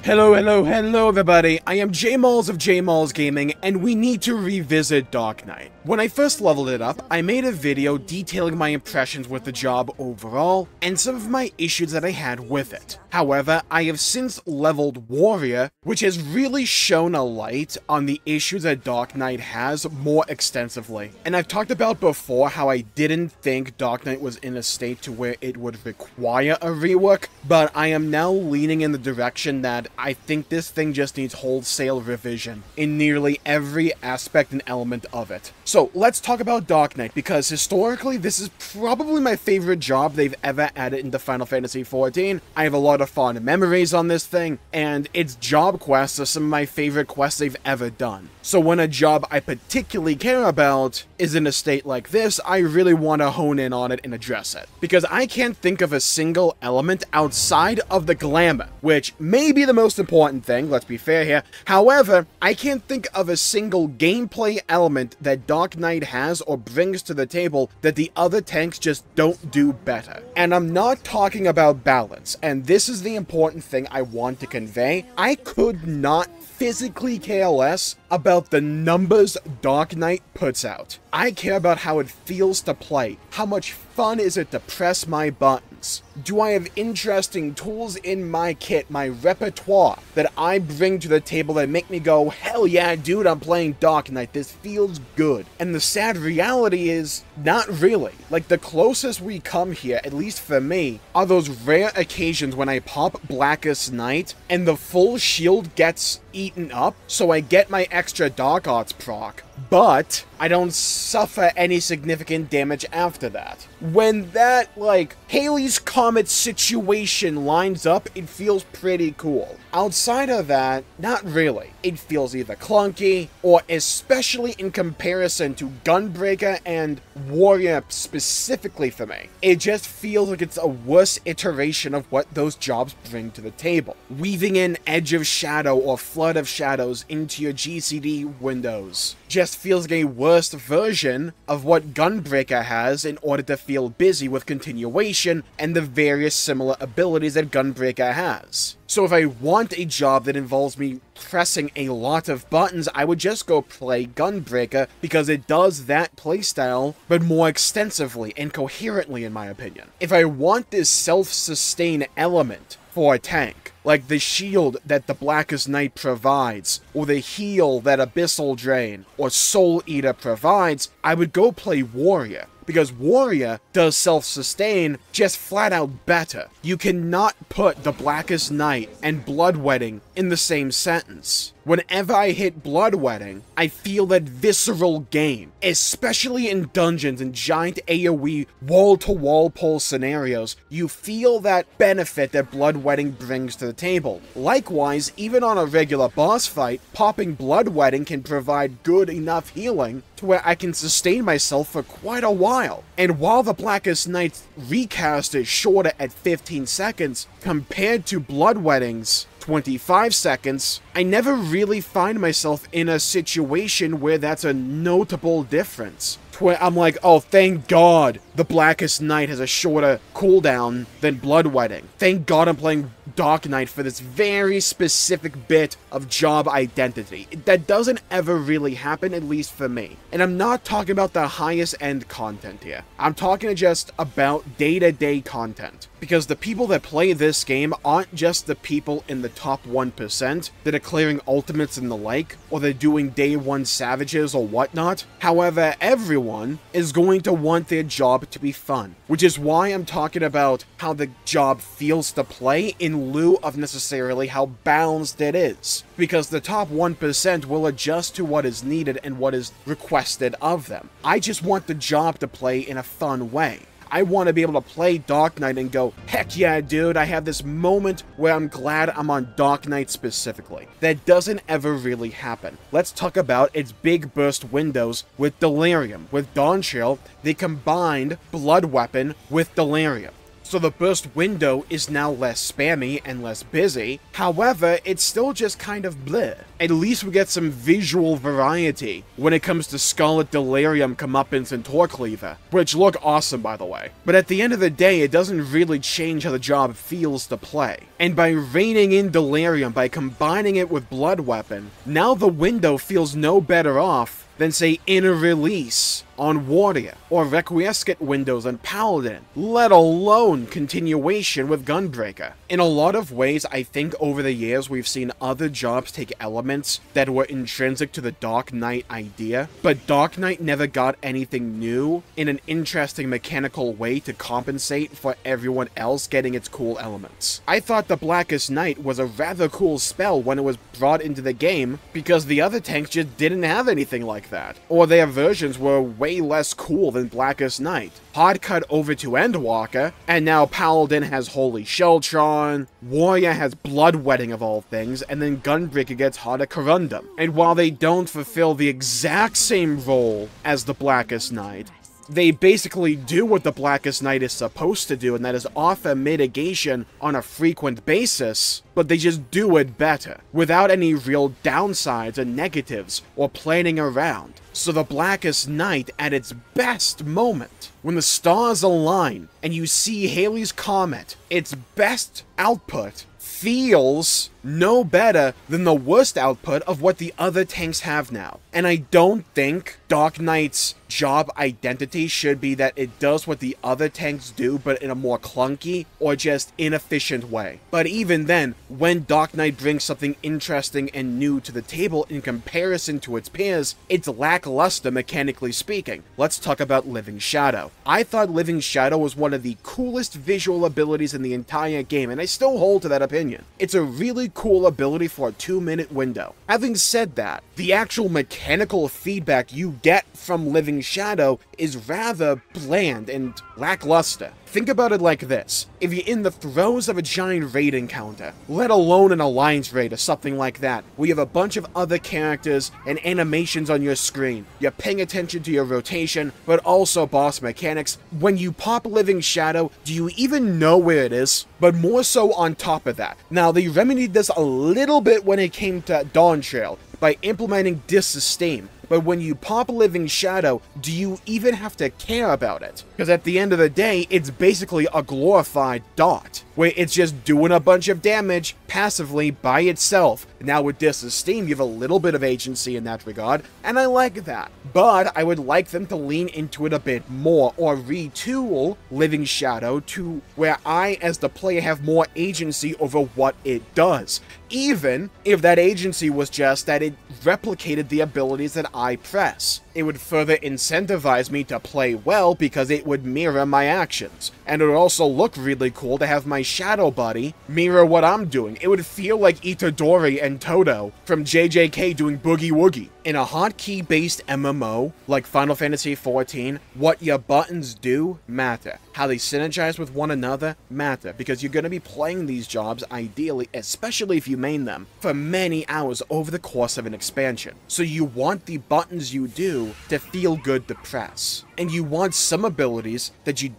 Hello everybody, I am Jmulls of Jmulls Gaming, and we need to revisit Dark Knight. When I first leveled it up, I made a video detailing my impressions with the job overall, and some of my issues that I had with it. However, I have since leveled Warrior, which has really shown a light on the issues that Dark Knight has more extensively. And I've talked about before how I didn't think Dark Knight was in a state to where it would require a rework, but I am now leaning in the direction that I think this thing just needs wholesale revision in nearly every aspect and element of it. So let's talk about Dark Knight, because historically this is probably my favorite job they've ever added into Final Fantasy XIV. I have a lot of fond memories on this thing, and its job quests are some of my favorite quests they've ever done. So when a job I particularly care about is in a state like this, I really want to hone in on it and address it. Because I can't think of a single element outside of the glamour, which may be the most important thing, let's be fair here. However, I can't think of a single gameplay element that Dark Knight has or brings to the table that the other tanks just don't do better. And I'm not talking about balance, and this is the important thing I want to convey. I could not physically care less about the numbers Dark Knight puts out. I care about how it feels to play. How much fun is it to press my buttons? Do I have interesting tools in my kit, my repertoire, that I bring to the table that make me go, hell yeah, dude, I'm playing Dark Knight, this feels good? And the sad reality is, not really. Like, the closest we come here, at least for me, are those rare occasions when I pop Blackest Night and the full shield gets eaten up, so I get my extra Dark Arts proc, but I don't suffer any significant damage after that. When that, like, Halley's Comet situation lines up, it feels pretty cool. Outside of that, not really. It feels either clunky, or especially in comparison to Gunbreaker and Warrior specifically for me, it just feels like it's a worse iteration of what those jobs bring to the table. Weaving in Edge of Shadow or Flood of Shadows into your GCD windows just feels like a worse version of what Gunbreaker has in order to feel busy with continuation and the various similar abilities that Gunbreaker has. So if I want a job that involves me pressing a lot of buttons, I would just go play Gunbreaker, because it does that playstyle, but more extensively and coherently in my opinion. If I want this self-sustain element for a tank, like the shield that the Blackest Night provides, or the heal that Abyssal Drain or Soul Eater provides, I would go play Warrior. Because Warrior does self-sustain just flat out better. You cannot put the Blackest Night and Bloodwedding in the same sentence. Whenever I hit Bloodwedding, I feel that visceral gain, especially in dungeons and giant AoE wall-to-wall pull scenarios. You feel that benefit that Bloodwedding brings to the table. Likewise, even on a regular boss fight, popping Bloodwedding can provide good enough healing to where I can sustain myself for quite a while. And while the Blackest Night's recast is shorter at 15 seconds compared to Bloodwedding's 25 seconds, I never really find myself in a situation where that's a notable difference. Where I'm like, oh, thank God the Blackest Night has a shorter cooldown than Bloodwedding. Thank God I'm playing Dark Knight for this very specific bit of job identity. That doesn't ever really happen, at least for me. And I'm not talking about the highest end content here. I'm talking just about day-to-day content. Because the people that play this game aren't just the people in the top 1% that are clearing ultimates and the like, or they're doing day 1 savages or whatnot. However, everyone is going to want their job to be fun, which is why I'm talking about how the job feels to play in lieu of necessarily how balanced it is. Because the top 1% will adjust to what is needed and what is requested of them. I just want the job to play in a fun way. I want to be able to play Dark Knight and go, heck yeah, dude, I have this moment where I'm glad I'm on Dark Knight specifically. That doesn't ever really happen. Let's talk about its big burst windows with Delirium. With Dawntrail, they combined Blood Weapon with Delirium. So the burst window is now less spammy and less busy. However, it's still just kind of bleh. At least we get some visual variety when it comes to Scarlet Delirium comeuppance and Tor Cleaver, which look awesome by the way. But at the end of the day, it doesn't really change how the job feels to play. And by reining in Delirium, by combining it with Blood Weapon, now the window feels no better off than, say, Inner Release on Warrior, or Requiescat windows on Paladin, let alone continuation with Gunbreaker. In a lot of ways, I think over the years we've seen other jobs take elements that were intrinsic to the Dark Knight idea, but Dark Knight never got anything new in an interesting mechanical way to compensate for everyone else getting its cool elements. I thought the Blackest Night was a rather cool spell when it was brought into the game, because the other tanks just didn't have anything like that, or their versions were way less cool than Blackest Night. Hard cut over to Endwalker, and now Paladin has Holy Sheltron, Warrior has Bloodwetting of all things, and then Gunbreaker gets Heart of Corundum. And while they don't fulfill the exact same role as the Blackest Night, they basically do what the Blackest Night is supposed to do, and that is offer mitigation on a frequent basis, but they just do it better, without any real downsides or negatives or planning around. So the Blackest Night, at its best moment, when the stars align and you see Halley's Comet, its best output feels no better than the worst output of what the other tanks have now. And I don't think Dark Knight's job identity should be that it does what the other tanks do, but in a more clunky or just inefficient way. But even then, when Dark Knight brings something interesting and new to the table in comparison to its peers, it's lackluster mechanically speaking. Let's talk about Living Shadow. I thought Living Shadow was one of the coolest visual abilities in the entire game, and I still hold to that opinion. It's a really cool ability for a 2-minute window. Having said that, the actual mechanical feedback you get from Living Shadow is rather bland and lackluster. Think about it like this. If you're in the throes of a giant raid encounter, let alone an alliance raid or something like that, where you have a bunch of other characters and animations on your screen, you're paying attention to your rotation, but also boss mechanics, when you pop Living Shadow, do you even know where it is? But more so on top of that. Now, they remedied this a little bit when it came to Dawntrail, by implementing Dissustain. But when you pop Living Shadow, do you even have to care about it? Because at the end of the day, it's basically a glorified dot, where it's just doing a bunch of damage passively by itself. Now with Dissustain, you have a little bit of agency in that regard, and I like that. But I would like them to lean into it a bit more, or retool Living Shadow to where I, as the player, have more agency over what it does. Even if that agency was just that it replicated the abilities that I press. It would further incentivize me to play well because it would mirror my actions. And it would also look really cool to have my shadow buddy mirror what I'm doing. It would feel like Itadori and Toto from JJK doing Boogie Woogie. In a hotkey-based MMO like Final Fantasy XIV, what your buttons do matter. How they synergize with one another matter, because you're going to be playing these jobs ideally, especially if you main them, for many hours over the course of an expansion. So you want the buttons you do to feel good to press. And you want some abilities that you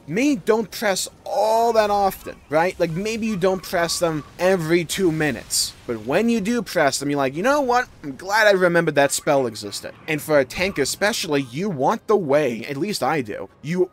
don't press all that often, right? Like maybe you don't press them every 2 minutes. But when you do press them, you're like, you know what? I'm glad I remembered that spell existed. And for a tank especially, you want the way, at least I do,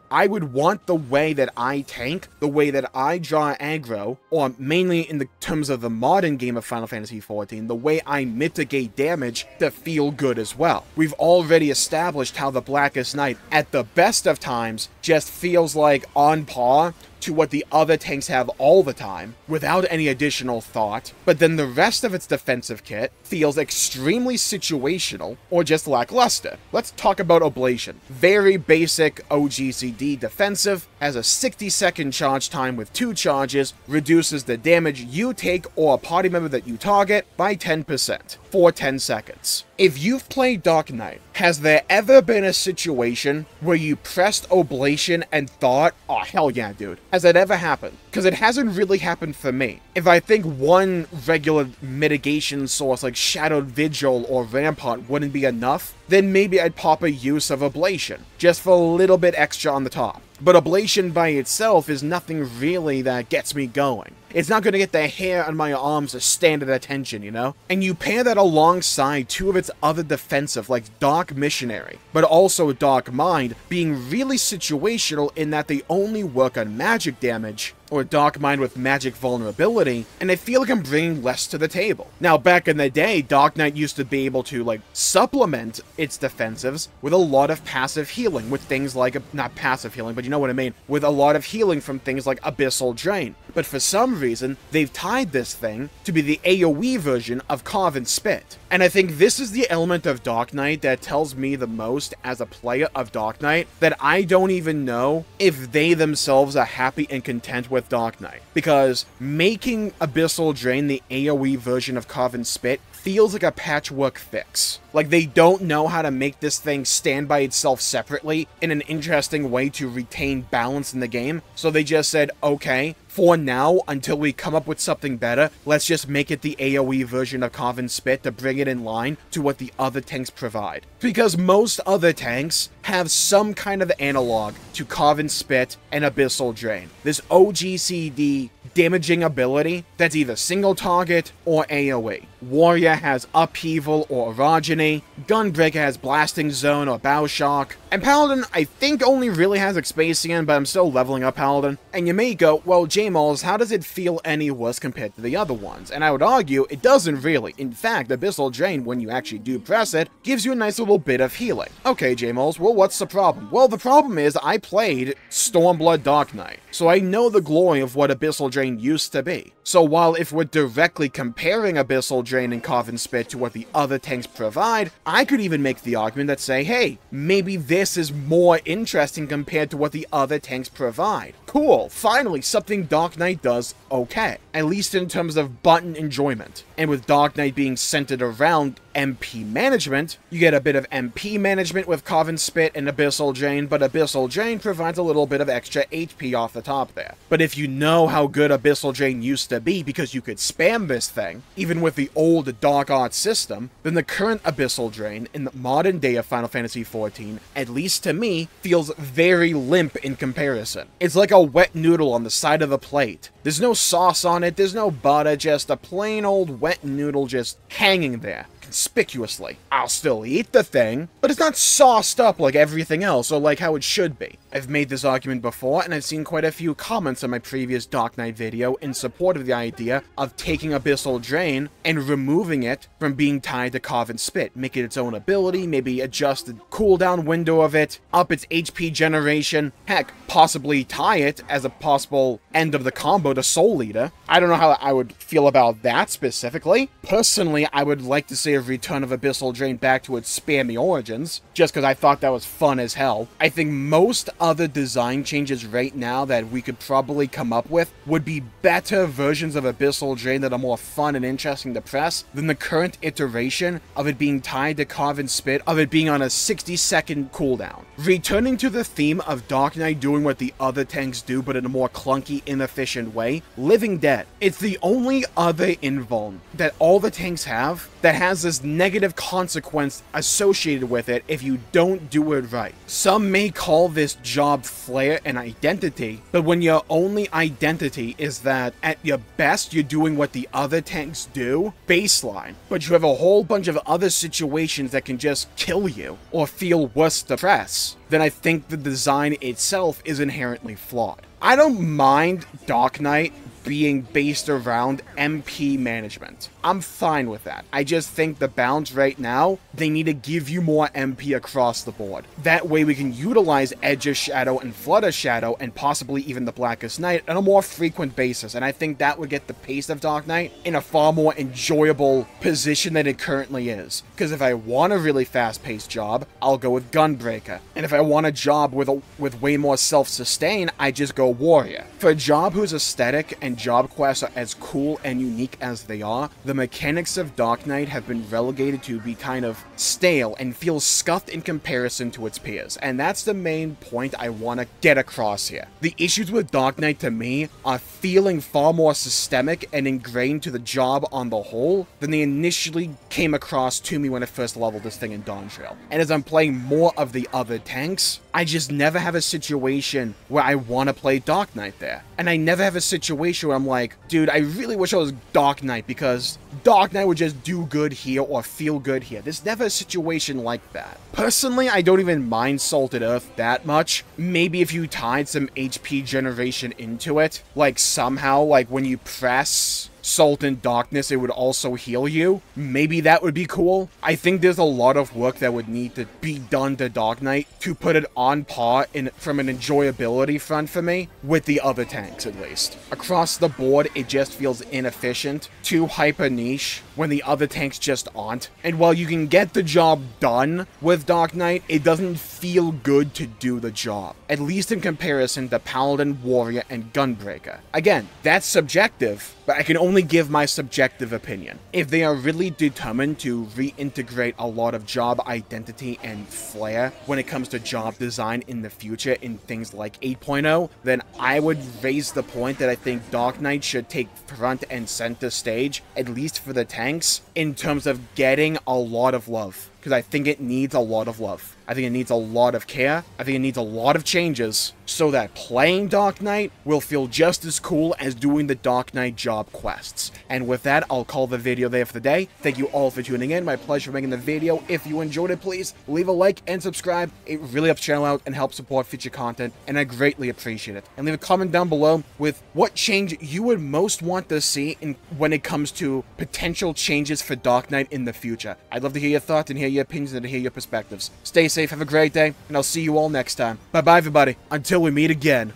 I would want the way that I tank, the way that I draw aggro, or mainly in the terms of the modern game of Final Fantasy XIV, the way I mitigate damage to feel good as well. We've already established how the Blackest Night, at the best of times, just feels like on par to what the other tanks have all the time, without any additional thought, but then the rest of its defensive kit feels extremely situational, or just lackluster. Let's talk about Oblation. Very basic OGCD defensive, has a 60-second charge time with 2 charges, reduces the damage you take or a party member that you target by 10%, for 10 seconds. If you've played Dark Knight, has there ever been a situation where you pressed Oblation and thought, oh hell yeah dude, has that ever happened? Because it hasn't really happened for me. If I think one regular mitigation source like Shadowed Vigil or Rampart wouldn't be enough, then maybe I'd pop a use of Oblation, just for a little bit extra on the top. but ablation by itself is nothing really that gets me going. It's not going to get the hair on my arms to stand at attention, you know? And you pair that alongside two of its other defensive, like Dark Missionary, but also Dark Mind, being really situational in that they only work on magic damage, or Dark Mind with magic vulnerability, and I feel like I'm bringing less to the table. Now, back in the day, Dark Knight used to be able to, like, supplement its defensives with a lot of passive healing, with things like, not passive healing, but you know what I mean, with a lot of healing from things like Abyssal Drain. But for some reason, they've tied this thing to be the AoE version of Carve and Spit. And I think this is the element of Dark Knight that tells me the most as a player of Dark Knight, that I don't even know if they themselves are happy and content with Dark Knight. Because making Abyssal Drain the AoE version of Carve and Spit feels like a patchwork fix. Like, they don't know how to make this thing stand by itself separately in an interesting way to retain balance in the game, so they just said, okay, for now, until we come up with something better, let's just make it the AoE version of Carve and Spit to bring it in line to what the other tanks provide. Because most other tanks have some kind of analog to Carve and Spit and Abyssal Drain. This OGCD damaging ability that's either single target or AoE. Warrior has Upheaval or Orogeny, Gunbreaker has Blasting Zone or Bow Shock, and Paladin I think only really has Expasian, but I'm still leveling up Paladin. And you may go, well, Jmulls, how does it feel any worse compared to the other ones? And I would argue, it doesn't really. In fact, Abyssal Drain, when you actually do press it, gives you a nice little bit of healing. Okay, Jmulls, well, what's the problem? Well, the problem is I played Stormblood Dark Knight, so I know the glory of what Abyssal Drain used to be. So while if we're directly comparing Abyssal Drain and Carve and Spit to what the other tanks provide, I could even make the argument that say, hey, maybe this is more interesting compared to what the other tanks provide. Cool, finally something Dark Knight does okay, at least in terms of button enjoyment. And with Dark Knight being centered around MP management, you get a bit of MP management with Carve and Spit and Abyssal Drain, but Abyssal Drain provides a little bit of extra HP off the top there. But if you know how good Abyssal Drain used to be because you could spam this thing, even with the old Dark Art system, then the current Abyssal Drain in the modern day of Final Fantasy XIV, at least to me, feels very limp in comparison. It's like a wet noodle on the side of a plate. There's no sauce on it, there's no butter, just a plain old wet noodle just hanging there. Conspicuously. I'll still eat the thing, but it's not sauced up like everything else, or like how it should be. I've made this argument before, and I've seen quite a few comments on my previous Dark Knight video in support of the idea of taking Abyssal Drain and removing it from being tied to Carve and Spit, make it its own ability, maybe adjust the cooldown window of it, up its HP generation, heck, possibly tie it as a possible end of the combo to Soul Eater. I don't know how I would feel about that specifically. Personally, I would like to see a return of Abyssal Drain back to its spammy origins, just because I thought that was fun as hell. I think most other design changes right now that we could probably come up with would be better versions of Abyssal Drain that are more fun and interesting to press than the current iteration of it being tied to Carve and Spit, of it being on a 60-second cooldown. Returning to the theme of Dark Knight doing what the other tanks do but in a more clunky, inefficient way, Living Dead. It's the only other invuln that all the tanks have that has this negative consequence associated with it if you don't do it right. Some may call this job flair and identity, but when your only identity is that at your best you're doing what the other tanks do, baseline, but you have a whole bunch of other situations that can just kill you or feel worse to press, then I think the design itself is inherently flawed. I don't mind Dark Knight being based around MP management. I'm fine with that. I just think the balance right now, they need to give you more MP across the board. That way we can utilize Edge of Shadow and Flood of Shadow and possibly even the Blackest Night on a more frequent basis, and I think that would get the pace of Dark Knight in a far more enjoyable position than it currently is. Because if I want a really fast-paced job, I'll go with Gunbreaker. And if I want a job with way more self-sustain, I just go Warrior. For a job whose aesthetic and job quests are as cool and unique as they are, the the mechanics of Dark Knight have been relegated to be kind of stale and feel scuffed in comparison to its peers, and that's the main point I want to get across here. The issues with Dark Knight to me are feeling far more systemic and ingrained to the job on the whole than they initially came across to me when I first leveled this thing in Dawntrail. And as I'm playing more of the other tanks, I just never have a situation where I want to play Dark Knight there. And I never have a situation where I'm like, dude, I really wish I was Dark Knight because Dark Knight would just do good here or feel good here. There's never a situation like that. Personally, I don't even mind Salted Earth that much. Maybe if you tied some HP generation into it, like somehow, like when you press Salt and Darkness, it would also heal you. Maybe that would be cool. I think there's a lot of work that would need to be done to Dark Knight to put it on par from an enjoyability front for me with the other tanks, at least. Across the board, it just feels inefficient, too hyper niche, when the other tanks just aren't. And while you can get the job done with Dark Knight, it doesn't feel good to do the job, at least in comparison to Paladin, Warrior, and Gunbreaker. Again, that's subjective, but I can only give my subjective opinion. If they are really determined to reintegrate a lot of job identity and flair when it comes to job design in the future in things like 8.0, then I would raise the point that I think Dark Knight should take front and center stage, at least for the tanks, in terms of getting a lot of love. Because I think it needs a lot of love. I think it needs a lot of care. I think it needs a lot of changes so that playing Dark Knight will feel just as cool as doing the Dark Knight job quests. And with that, I'll call the video there for the day. Thank you all for tuning in. My pleasure making the video. If you enjoyed it, please leave a like and subscribe. It really helps the channel out and helps support future content, and I greatly appreciate it. And leave a comment down below with what change you would most want to see when it comes to potential changes for Dark Knight in the future. I'd love to hear your thoughts and hear your opinions and to hear your perspectives. Stay safe, have a great day, and I'll see you all next time. Bye-bye, everybody. Until we meet again.